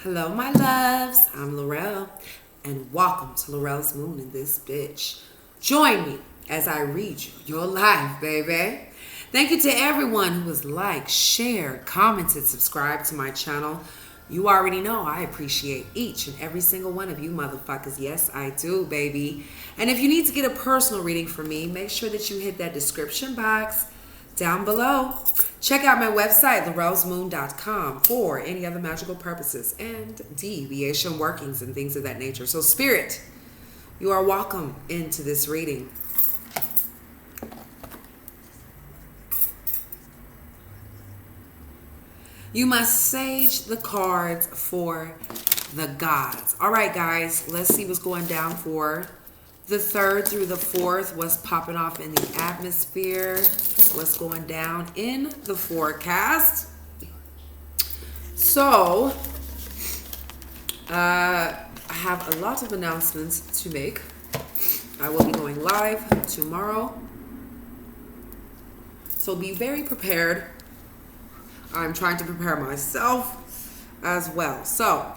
Hello, my loves. I'm Laurel, and welcome to Laurel's Moon in this bitch. Join me as I read you your life, baby. Thank you to everyone who has liked, shared, commented, subscribed to my channel. You already know I appreciate each and every single one of you motherfuckers. Yes, I do, baby. And if you need to get a personal reading from me, make sure that you hit that description box down below. Check out my website, laurelsmoon.com, for any other magical purposes and deviation workings and things of that nature. So, Spirit, you are welcome into this reading. You must sage the cards for the gods. All right, guys, let's see what's going down for the 3rd through the 4th. What's popping off in the atmosphere? What's going down in the forecast? So, I have a lot of announcements to make. I will be going live tomorrow, so be very prepared. I'm trying to prepare myself as well. So,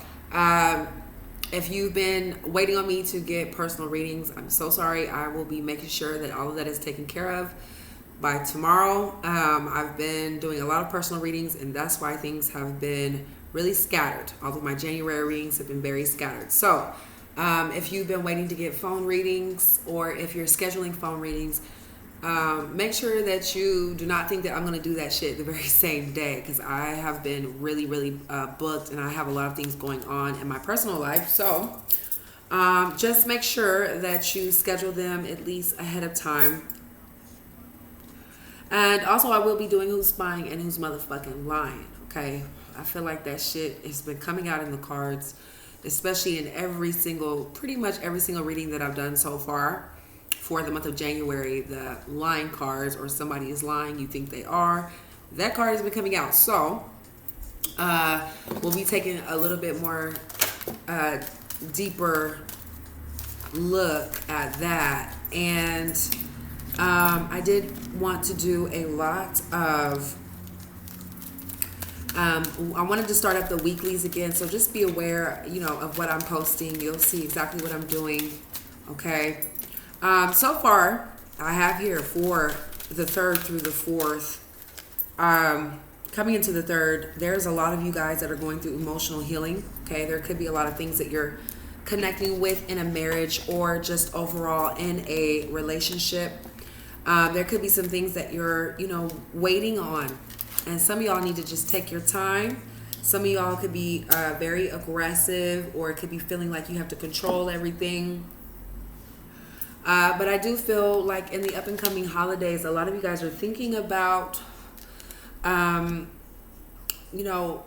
if you've been waiting on me to get personal readings, I'm so sorry. I will be making sure that all of that is taken care of by tomorrow. I've been doing a lot of personal readings, and that's why things have been really scattered. All of my January readings have been very scattered. So, if you've been waiting to get phone readings, or if you're scheduling phone readings, make sure that you do not think that I'm going to do that shit the very same day, because I have been really booked, and I have a lot of things going on in my personal life. So just make sure that you schedule them at least ahead of time. And also, I will be doing Who's Spying and Who's Motherfucking Lying. Okay, I feel like that shit has been coming out in the cards, especially in pretty much every single reading that I've done so far for the month of January. The lying cards, or somebody is lying, you think they are, that card has been coming out. So we'll be taking a little bit more deeper look at that. And I did want to do a lot of I wanted to start up the weeklies again, so just be aware, of what I'm posting. You'll see exactly what I'm doing. Okay. So far, I have here for the 3rd through the 4th. Coming into the 3rd, there's a lot of you guys that are going through emotional healing. Okay, there could be a lot of things that you're connecting with in a marriage, or just overall in a relationship. There could be some things that you're, waiting on. And some of y'all need to just take your time. Some of y'all could be very aggressive, or it could be feeling like you have to control everything. But I do feel like in the up and coming holidays, a lot of you guys are thinking about,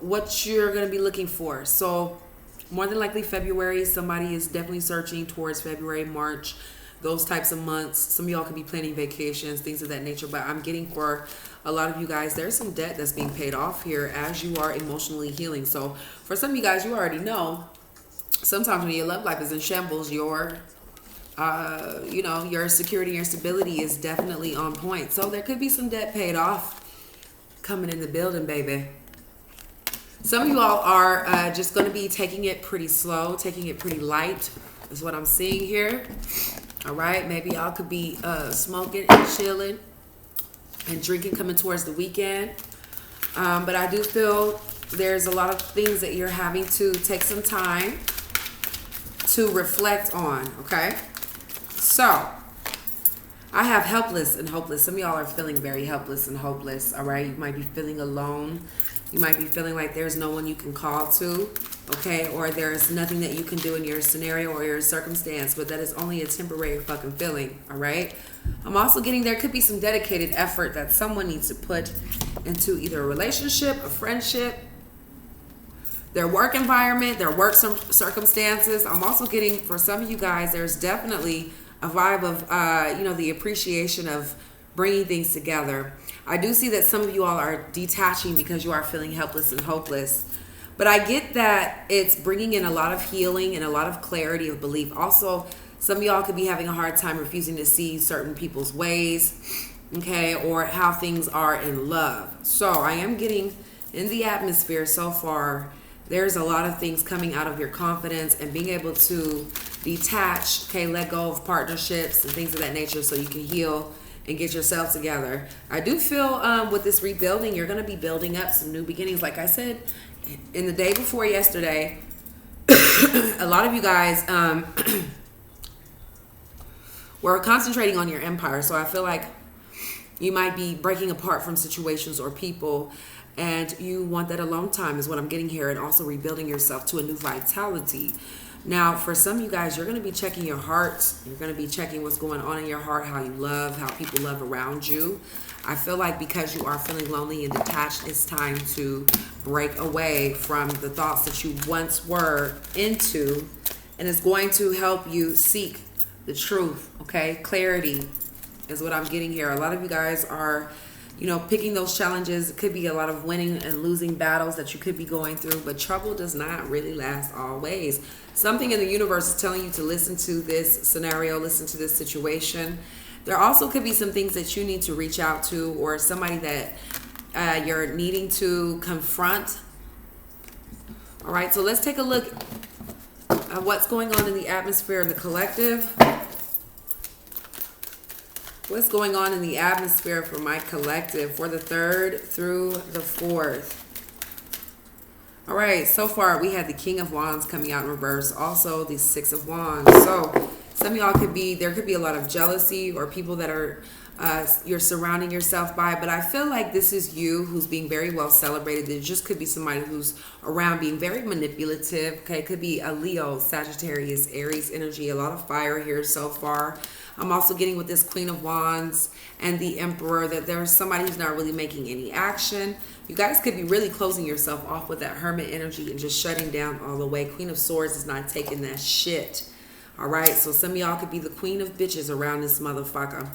what you're going to be looking for. So more than likely February, somebody is definitely searching towards February, March, those types of months. Some of y'all could be planning vacations, things of that nature. But I'm getting for a lot of you guys, there's some debt that's being paid off here as you are emotionally healing. So for some of you guys, you already know, sometimes when your love life is in shambles, your security, your stability is definitely on point. So there could be some debt paid off coming in the building, baby. Some of you all are just going to be taking it pretty slow, taking it pretty light, is what I'm seeing here. All right, maybe y'all could be smoking and chilling and drinking coming towards the weekend. But I do feel there's a lot of things that you're having to take some time to reflect on, okay? So, I have helpless and hopeless. Some of y'all are feeling very helpless and hopeless, all right? You might be feeling alone. You might be feeling like there's no one you can call to, okay? Or there's nothing that you can do in your scenario or your circumstance, but that is only a temporary fucking feeling, all right? I'm also getting there could be some dedicated effort that someone needs to put into either a relationship, a friendship, their work environment, their work circumstances. I'm also getting, for some of you guys, there's definitely a vibe of, the appreciation of bringing things together. I do see that some of you all are detaching because you are feeling helpless and hopeless. But I get that it's bringing in a lot of healing and a lot of clarity of belief. Also, some of y'all could be having a hard time refusing to see certain people's ways, okay, or how things are in love. So I am getting in the atmosphere so far there's a lot of things coming out of your confidence and being able to detach, okay, let go of partnerships and things of that nature so you can heal and get yourself together. I do feel with this rebuilding, you're going to be building up some new beginnings. Like I said, in the day before yesterday, a lot of you guys were concentrating on your empire. So I feel like you might be breaking apart from situations or people, and you want that alone time is what I'm getting here, and also rebuilding yourself to a new vitality. Now, for some of you guys, you're going to be checking your heart. You're going to be checking what's going on in your heart, how you love, how people love around you. I feel like because you are feeling lonely and detached, it's time to break away from the thoughts that you once were into, and it's going to help you seek the truth, okay? Clarity is what I'm getting here. A lot of you guys are, you know, picking those challenges. It could be a lot of winning and losing battles that you could be going through, but trouble does not really last always. Something in the universe is telling you to listen to this scenario, listen to this situation. There also could be some things that you need to reach out to, or somebody that you're needing to confront. All right, so let's take a look at what's going on in the atmosphere in the collective. What's going on in the atmosphere for my collective for the 3rd through the 4th? All right, so far we had the King of Wands coming out in reverse, also the 6 of Wands. So some of y'all there could be a lot of jealousy or people that are you're surrounding yourself by, but I feel like this is you who's being very well celebrated. There just could be somebody who's around being very manipulative. Okay, it could be a Leo, Sagittarius, Aries energy, a lot of fire here so far. I'm also getting with this Queen of Wands and the Emperor that there's somebody who's not really making any action. You guys could be really closing yourself off with that Hermit energy and just shutting down all the way. Queen of Swords is not taking that shit. All right, so some of y'all could be the queen of bitches around this motherfucker.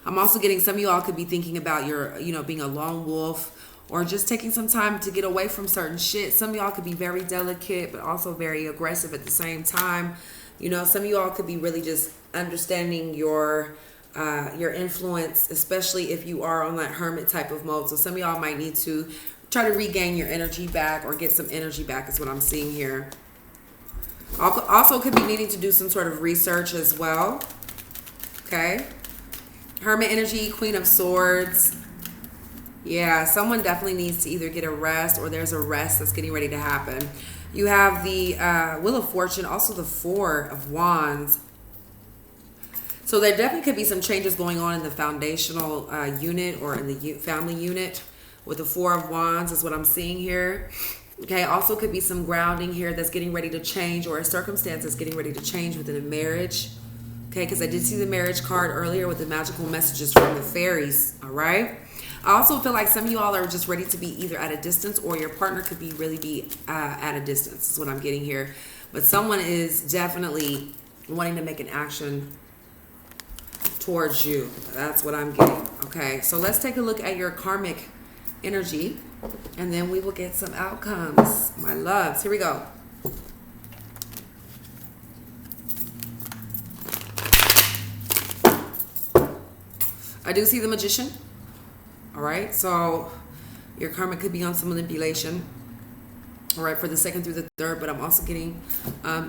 I'm also getting some of y'all could be thinking about your, you know, being a lone wolf or just taking some time to get away from certain shit. Some of y'all could be very delicate, but also very aggressive at the same time. You know, some of y'all could be really just understanding your influence, especially if you are on that hermit type of mode. So some of y'all might need to try to regain your energy back or get some energy back is what I'm seeing here. Also could be needing to do some sort of research as well. Okay. Hermit energy, Queen of Swords. Yeah, someone definitely needs to either get a rest or there's a rest that's getting ready to happen. You have the Wheel of Fortune, also the 4 of Wands. So there definitely could be some changes going on in the foundational unit or in the family unit with the 4 of Wands is what I'm seeing here. Okay, also could be some grounding here that's getting ready to change, or a circumstance that's getting ready to change within a marriage. Okay, because I did see the marriage card earlier with the magical messages from the fairies. All right. I also feel like some of you all are just ready to be either at a distance, or your partner could be at a distance is what I'm getting here. But someone is definitely wanting to make an action towards you. That's what I'm getting. Okay, so let's take a look at your karmic energy, and then we will get some outcomes, my loves. Here we go. I do see the Magician. All right, so your karma could be on some manipulation. All right, for the 2nd through the 3rd, but I'm also getting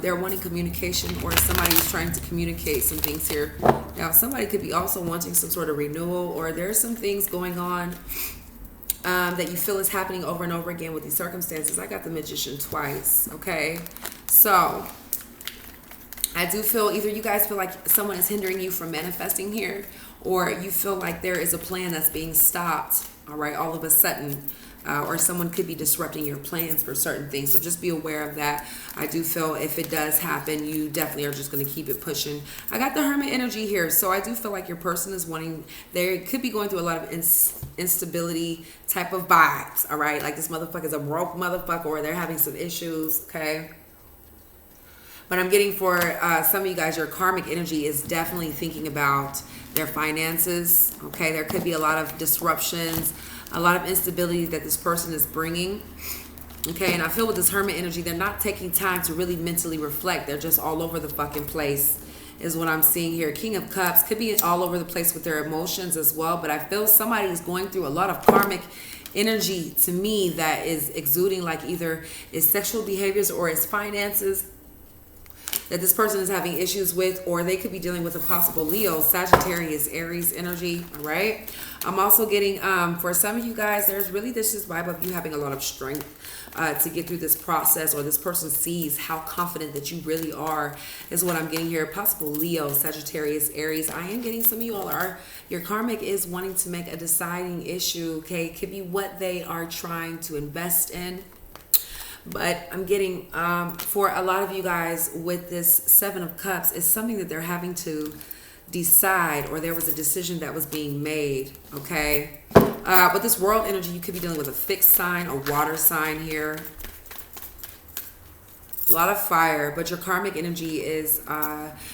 they're wanting communication, or somebody is trying to communicate some things here. Now, somebody could be also wanting some sort of renewal, or there's some things going on that you feel is happening over and over again with these circumstances. I got the Magician twice. Okay, so I do feel either you guys feel like someone is hindering you from manifesting here, or you feel like there is a plan that's being stopped, all right, all of a sudden, or someone could be disrupting your plans for certain things. So just be aware of that. I do feel if it does happen, you definitely are just going to keep it pushing. I got the Hermit energy here. So I do feel like your person is wanting, they could be going through a lot of instability type of vibes, all right? Like this motherfucker is a broke motherfucker, or they're having some issues, okay? But I'm getting for some of you guys, your karmic energy is definitely thinking about their finances. Okay, there could be a lot of disruptions, a lot of instability that this person is bringing. Okay, and I feel with this Hermit energy, they're not taking time to really mentally reflect. They're just all over the fucking place is what I'm seeing here. King of Cups could be all over the place with their emotions as well. But I feel somebody is going through a lot of karmic energy to me that is exuding like either it's sexual behaviors or it's finances that this person is having issues with, or they could be dealing with a possible Leo, Sagittarius, Aries energy. All right. I'm also getting, for some of you guys, there's really this vibe of you having a lot of strength to get through this process, or this person sees how confident that you really are, is what I'm getting here. Possible Leo, Sagittarius, Aries. I am getting some of you all are, your karmic is wanting to make a deciding issue. Okay. It could be what they are trying to invest in. But I'm getting, for a lot of you guys with this Seven of Cups, it's something that they're having to decide, or there was a decision that was being made, okay? With this world energy, you could be dealing with a fixed sign, a water sign here. A lot of fire, but your karmic energy is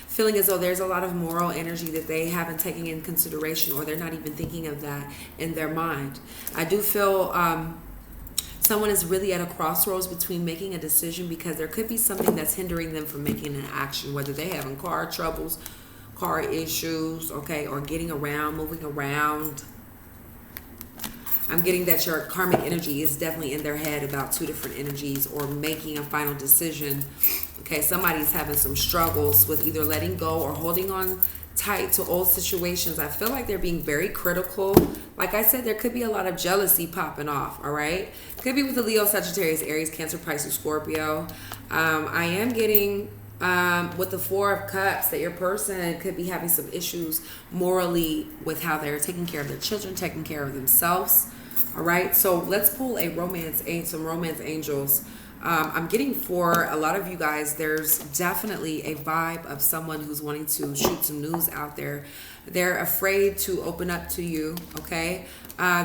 feeling as though there's a lot of moral energy that they haven't taken in consideration, or they're not even thinking of that in their mind. I do feel... someone is really at a crossroads between making a decision, because there could be something that's hindering them from making an action, whether they're having car troubles, car issues, okay, or getting around, moving around. I'm getting that your karmic energy is definitely in their head about two different energies, or making a final decision. Okay, somebody's having some struggles with either letting go or holding on tight to old situations. I feel like they're being very critical. Like I said, there could be a lot of jealousy popping off. All right, could be with the Leo, Sagittarius, Aries, Cancer, Pisces, Scorpio. I am getting with the Four of Cups that your person could be having some issues morally with how they're taking care of their children, taking care of themselves. All right, so let's pull a some romance angels. I'm getting for a lot of you guys, there's definitely a vibe of someone who's wanting to shoot some news out there. They're afraid to open up to you, okay?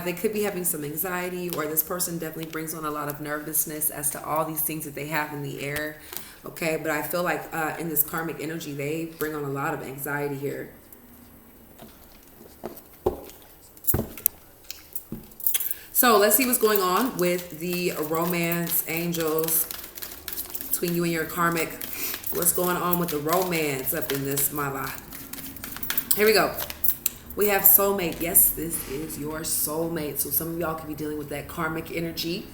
They could be having some anxiety, or this person definitely brings on a lot of nervousness as to all these things that they have in the air, okay? But I feel like in this karmic energy, they bring on a lot of anxiety here. So let's see what's going on with the romance angels between you and your karmic. What's going on with the romance up in this mala? Here we go. We have soulmate. Yes, this is your soulmate. So some of y'all could be dealing with that karmic energy.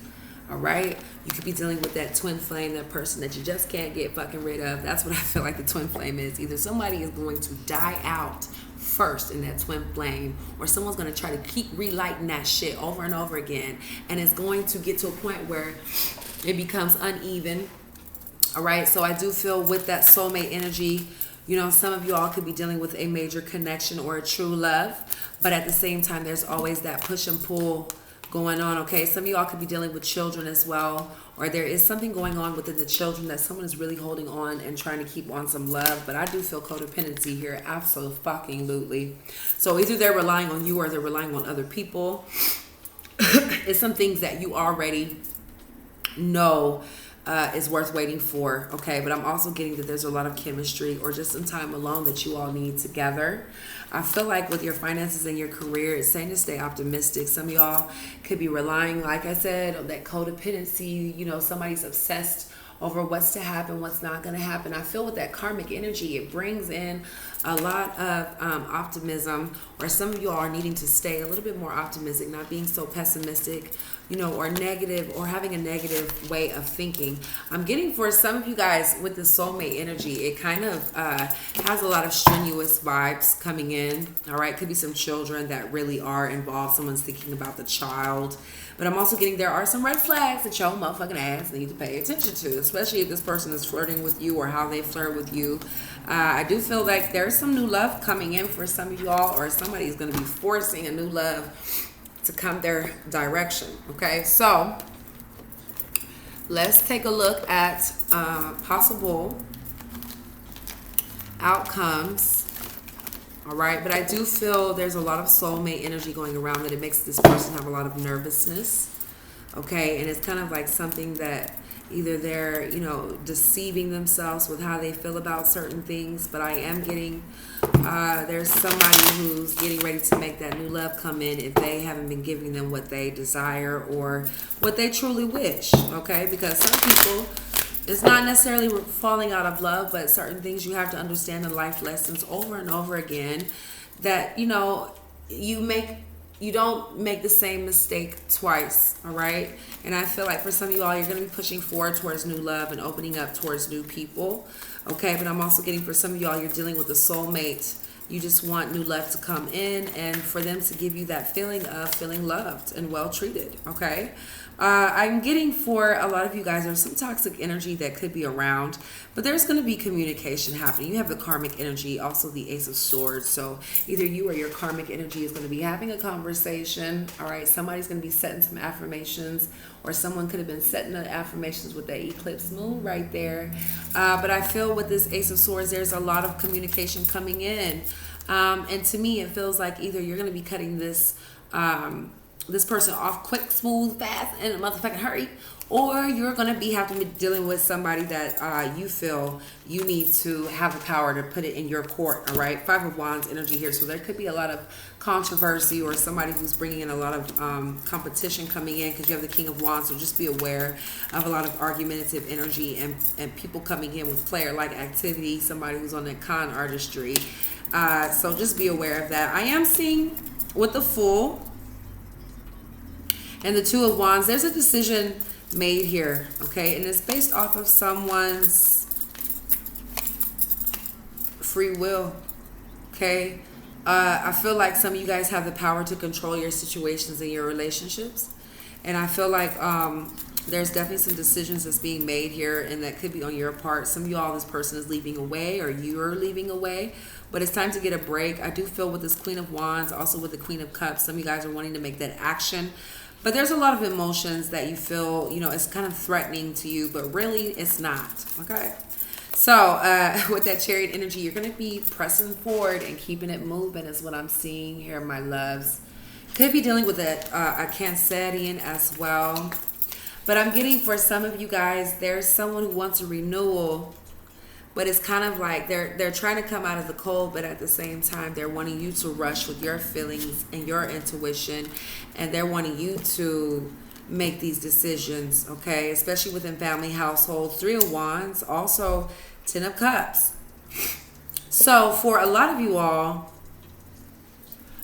All right. You could be dealing with that twin flame, that person that you just can't get fucking rid of. That's what I feel like the twin flame is. Either somebody is going to die out first in that twin flame, or someone's going to try to keep relighting that shit over and over again, and it's going to get to a point where it becomes uneven. All right, so I do feel with that soulmate energy, you know, some of you all could be dealing with a major connection or a true love, but at the same time there's always that push and pull going on. Okay, some of y'all could be dealing with children as well, or there is something going on within the children that someone is really holding on and trying to keep on some love. But I do feel codependency here, absolutely. So either they're relying on you or they're relying on other people. It's some things that you already know is worth waiting for. Okay, but I'm also getting that there's a lot of chemistry or just some time alone that you all need together. I feel like with your finances and your career, it's saying to stay optimistic. Some of y'all could be relying, like I said, on that codependency. You know, somebody's obsessed over what's to happen, what's not going to happen. I feel with that karmic energy, it brings in a lot of optimism, or some of you all are needing to stay a little bit more optimistic, not being so pessimistic, you know, or negative, or having a negative way of thinking. I'm getting for some of you guys with the soulmate energy, it kind of has a lot of strenuous vibes coming in. All right, could be some children that really are involved. Someone's thinking about the child. But I'm also getting there are some red flags that your motherfucking ass need to pay attention to, especially if this person is flirting with you or how they flirt with you. I do feel like there's some new love coming in for some of y'all, or somebody's going to be forcing a new love to come their direction. Okay, so let's take a look at possible outcomes. All right, but I do feel there's a lot of soulmate energy going around, that it makes this person have a lot of nervousness. Okay, and it's kind of like something that either they're, you know, deceiving themselves with how they feel about certain things. But I am getting there's somebody who's getting ready to make that new love come in if they haven't been giving them what they desire or what they truly wish. Okay, because some people, it's not necessarily falling out of love, but certain things you have to understand in life lessons over and over again, that, you know, you make you don't make the same mistake twice, all right? And I feel like for some of you all, you're going to be pushing forward towards new love and opening up towards new people, okay? But I'm also getting for some of y'all, you're dealing with a soulmate. You just want new love to come in and for them to give you that feeling of feeling loved and well treated, okay? I'm getting for a lot of you guys, there's some toxic energy that could be around, but there's going to be communication happening. You have the karmic energy, also the Ace of Swords. So either you or your karmic energy is going to be having a conversation, all right? Somebody's going to be setting some affirmations, or someone could have been setting the affirmations with that eclipse moon right there. But I feel with this Ace of Swords, there's a lot of communication coming in. And to me, it feels like either you're going to be cutting this this person off quick, smooth, fast, in a motherfucking hurry, or you're going to be having to be dealing with somebody that you feel you need to have the power to put it in your court, all right? Five of Wands energy here, so there could be a lot of controversy or somebody who's bringing in a lot of competition coming in because you have the King of Wands, so just be aware of a lot of argumentative energy and people coming in with player-like activity, somebody who's on that con artistry. So just be aware of that. I am seeing with the Fool and the Two of Wands, there's a decision made here, okay? And it's based off of someone's free will, okay? I feel like some of you guys have the power to control your situations and your relationships. And I feel like there's definitely some decisions that's being made here, and that could be on your part. Some of y'all, this person is leaving away or you're leaving away. But it's time to get a break. I do feel with this Queen of Wands, also with the Queen of Cups, some of you guys are wanting to make that action. But there's a lot of emotions that you feel, you know, it's kind of threatening to you, but really it's not, okay? So with that Chariot energy, you're going to be pressing forward and keeping it moving is what I'm seeing here, my loves. Could be dealing with a Cancerian as well. But I'm getting for some of you guys, there's someone who wants a renewal, but it's kind of like they're trying to come out of the cold, but at the same time, they're wanting you to rush with your feelings and your intuition, and they're wanting you to make these decisions, okay? Especially within family households. Three of Wands, also 10 of Cups. So for a lot of you all,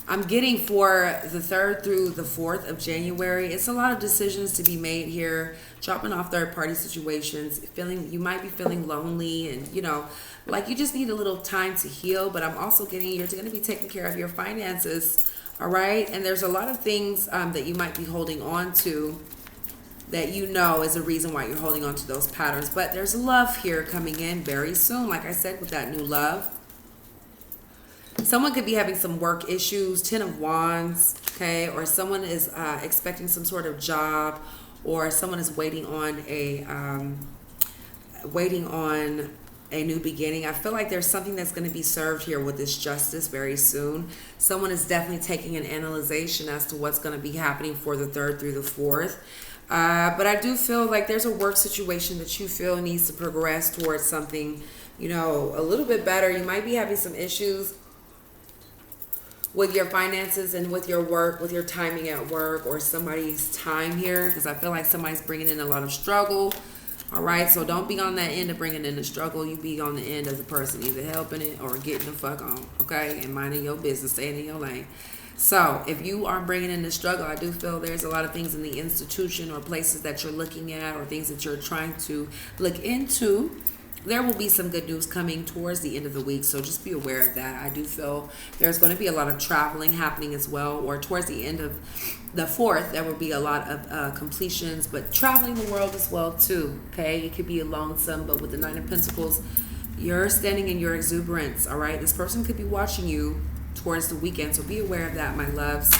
I'm getting for the 3rd through the 4th of January, it's a lot of decisions to be made here, dropping off third-party situations, you might be feeling lonely and, you know, like you just need a little time to heal. But I'm also getting you're going to be taking care of your finances, all right? And there's a lot of things that you might be holding on to that you know is a reason why you're holding on to those patterns. But there's love here coming in very soon, like I said, with that new love. Someone could be having some work issues, 10 of Wands, okay? Or someone is expecting some sort of job, or someone is waiting on a new beginning. I feel like there's something that's going to be served here with this justice very soon. Someone is definitely taking an analyzation as to what's going to be happening for the 3rd through the 4th. But I do feel like there's a work situation that you feel needs to progress towards something, you know, a little bit better. You might be having some issues with your finances and with your work, with your timing at work, or somebody's time here, because I feel like somebody's bringing in a lot of struggle. All right, so don't be on that end of bringing in the struggle. You be on the end of the person either helping it or getting the fuck on, okay, and minding your business, staying in your lane. So if you are bringing in the struggle, I do feel there's a lot of things in the institution or places that you're looking at, or things that you're trying to look into. There will be some good news coming towards the end of the week, so just be aware of that. I do feel there's going to be a lot of traveling happening as well, or towards the end of the 4th, there will be a lot of completions, but traveling the world as well too, okay? It could be a lonesome, but with the 9 of Pentacles, you're standing in your exuberance, all right? This person could be watching you towards the weekend, so be aware of that, my loves.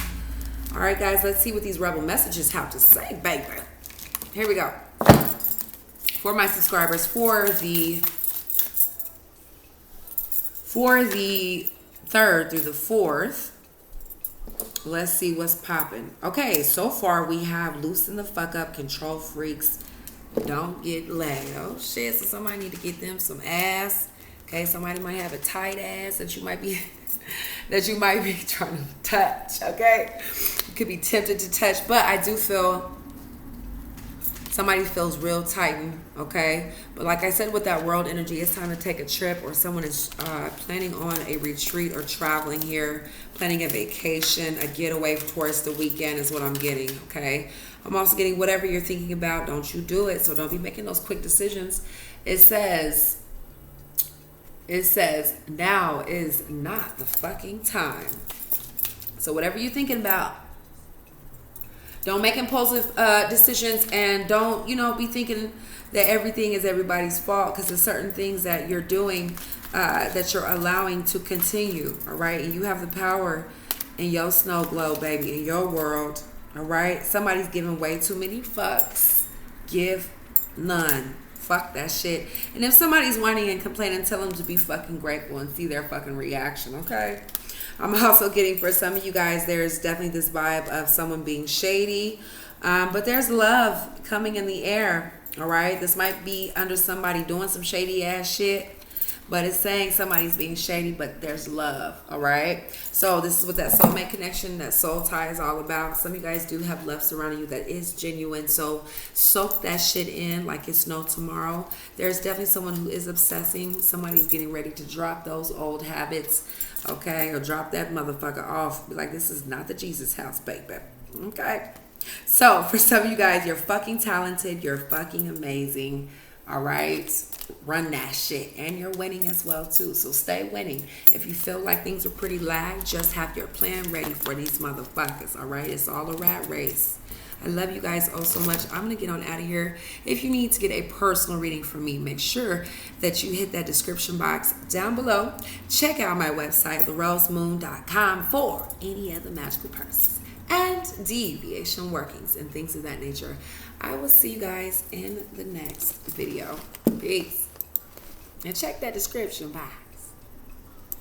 All right, guys, let's see what these rebel messages have to say, baby. Here we go. For my subscribers, for the 3rd through the 4th, let's see what's popping. Okay, so far we have loosen the fuck up, control freaks, don't get laid. Oh shit, so somebody need to get them some ass. Okay, somebody might have a tight ass that you might be trying to touch. Okay, you could be tempted to touch, but I do feel Somebody feels real tightened, okay? But like I said, with that world energy, it's time to take a trip, or someone is planning on a retreat or traveling here, planning a vacation, a getaway towards the weekend is what I'm getting, okay? I'm also getting whatever you're thinking about, don't you do it. So don't be making those quick decisions. It says, now is not the fucking time. So whatever you're thinking about, don't make impulsive decisions, and don't, be thinking that everything is everybody's fault, because there's certain things that you're doing that you're allowing to continue, all right? And you have the power in your snow globe, baby, in your world, all right? Somebody's giving way too many fucks. Give none. Fuck that shit. And if somebody's whining and complaining, tell them to be fucking grateful and see their fucking reaction, okay? I'm also getting, for some of you guys, there's definitely this vibe of someone being shady. But there's love coming in the air, all right? This might be under somebody doing some shady ass shit, but it's saying somebody's being shady, but there's love, all right? So this is what that soulmate connection, that soul tie is all about. Some of you guys do have love surrounding you that is genuine, so soak that shit in like it's no tomorrow. There's definitely someone who is obsessing. Somebody's getting ready to drop those old habits, okay? Or drop that motherfucker off. Be like, this is not the Jesus house, baby, okay? So for some of you guys, you're fucking talented. You're fucking amazing, all right? Run that shit, and you're winning as well too, so stay winning. If you feel like things are pretty lag, just have your plan ready for these motherfuckers, all right? It's all a rat race. I love you guys oh so much. I'm gonna get on out of here. If you need to get a personal reading from me, make sure that you hit that description box down below. Check out my website, larosemoon.com, for any other magical purses and deviation workings and things of that nature. I will see you guys in the next video. Peace. And check that description. Bye.